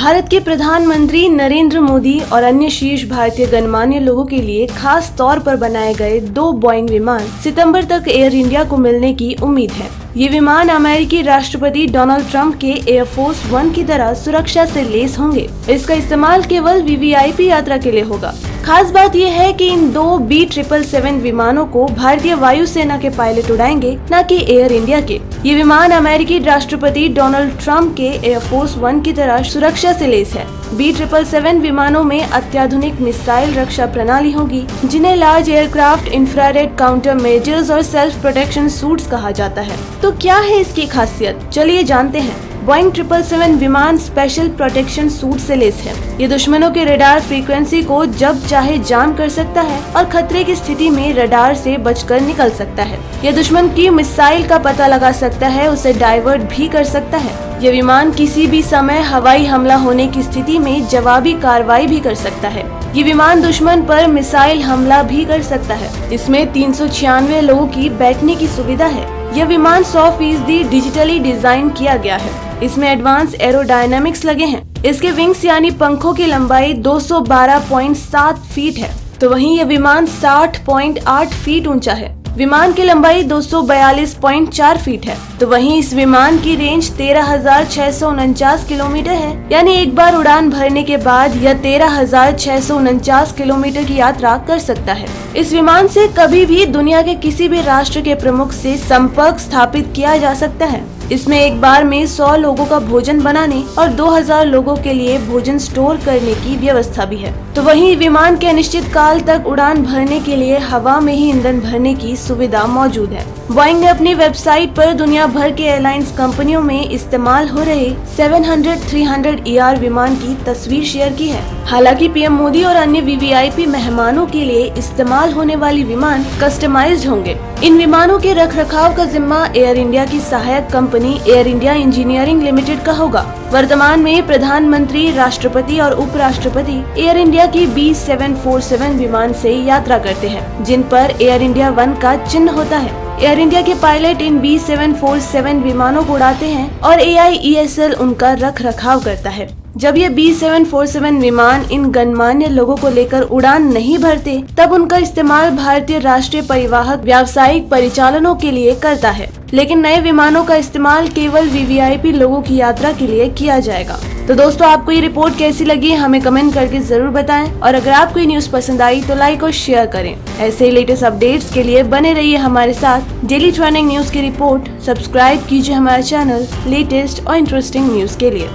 भारत के प्रधानमंत्री नरेंद्र मोदी और अन्य शीर्ष भारतीय गणमान्य लोगों के लिए खास तौर पर बनाए गए 2 बोइंग विमान सितंबर तक एयर इंडिया को मिलने की उम्मीद है। ये विमान अमेरिकी राष्ट्रपति डोनाल्ड ट्रंप के एयरफोर्स 1 की तरह सुरक्षा से लैस होंगे। इसका इस्तेमाल केवल वीवीआईपी यात्रा के लिए होगा। खास बात यह है कि इन 2 B777 विमानों को भारतीय वायुसेना के पायलट उड़ाएंगे, न कि एयर इंडिया के। ये विमान अमेरिकी राष्ट्रपति डोनाल्ड ट्रंप के एयरफोर्स 1 की तरह सुरक्षा से लैस है। B777 विमानों में अत्याधुनिक मिसाइल रक्षा प्रणाली होगी, जिन्हें large aircraft infrared counter measures और सेल्फ प्रोटेक्शन सूट्स कहा जाता है। तो क्या है इसकी खासियत, चलिए जानते हैं। बोइंग 777 विमान स्पेशल प्रोटेक्शन सूट से लैस है। ये दुश्मनों के रडार फ्रीक्वेंसी को जब चाहे जाम कर सकता है और खतरे की स्थिति में रडार से बचकर निकल सकता है। यह दुश्मन की मिसाइल का पता लगा सकता है, उसे डाइवर्ट भी कर सकता है। यह विमान किसी भी समय हवाई हमला होने की स्थिति में जवाबी कार्रवाई भी कर सकता है। ये विमान दुश्मन पर मिसाइल हमला भी कर सकता है। इसमें 396 लोगों की बैठने की सुविधा है। यह विमान 100% डिजिटली डिजाइन किया गया है। इसमें एडवांस एरोडायनामिक्स लगे हैं। इसके विंग्स यानी पंखों की लंबाई 212.7 फीट है, तो वहीं यह विमान 60.8 फीट ऊंचा है। विमान की लंबाई 242.4 फीट है, तो वहीं इस विमान की रेंज 13,649 किलोमीटर है। यानी एक बार उड़ान भरने के बाद यह 13,649 किलोमीटर की यात्रा कर सकता है। इस विमान से कभी भी दुनिया के किसी भी राष्ट्र के प्रमुख से संपर्क स्थापित किया जा सकता है। इसमें एक बार में 100 लोगों का भोजन बनाने और 2000 लोगों के लिए भोजन स्टोर करने की व्यवस्था भी है। तो वहीं विमान के अनिश्चित काल तक उड़ान भरने के लिए हवा में ही ईंधन भरने की सुविधा मौजूद है। बोइंग ने अपनी वेबसाइट पर दुनिया भर के एयरलाइंस कंपनियों में इस्तेमाल हो रहे 700-300ER विमान की तस्वीर शेयर की है। हालांकि पीएम मोदी और अन्य वीवीआईपी मेहमानों के लिए इस्तेमाल होने वाली विमान कस्टमाइज्ड होंगे। इन विमानों के रखरखाव का जिम्मा एयर इंडिया की सहायक company air India engineering limited का होगा। वर्तमान में प्रधानमंत्री, राष्ट्रपति और उपराष्ट्रपति एयर इंडिया की B747 विमान से यात्रा करते हैं, जिन पर एयर इंडिया 1 का चिन्ह होता है। एयर इंडिया के पायलट इन B747 विमानों को उड़ाते हैं और AIESL उनका रख रखाव करता है। जब ये B747 विमान इन गणमान्य लोगों को लेकर उड़ान नहीं भरते, तब उनका इस्तेमाल भारतीय राष्ट्रीय परिवाहक व्यावसायिक परिचालनों के लिए करता है। लेकिन नए विमानों का इस्तेमाल केवल वीवीआईपी लोगों की यात्रा के लिए किया जाएगा। तो दोस्तों, आपको ये रिपोर्ट कैसी लगी हमें कमेंट करके जरूर बताएं, और अगर आपको ये न्यूज पसंद आई तो लाइक और शेयर करें। ऐसे ही लेटेस्ट अपडेट्स के लिए बने रहिए हमारे साथ। डेली ट्रेंडिंग न्यूज की रिपोर्ट सब्सक्राइब कीजिए हमारे चैनल लेटेस्ट और इंटरेस्टिंग न्यूज के लिए।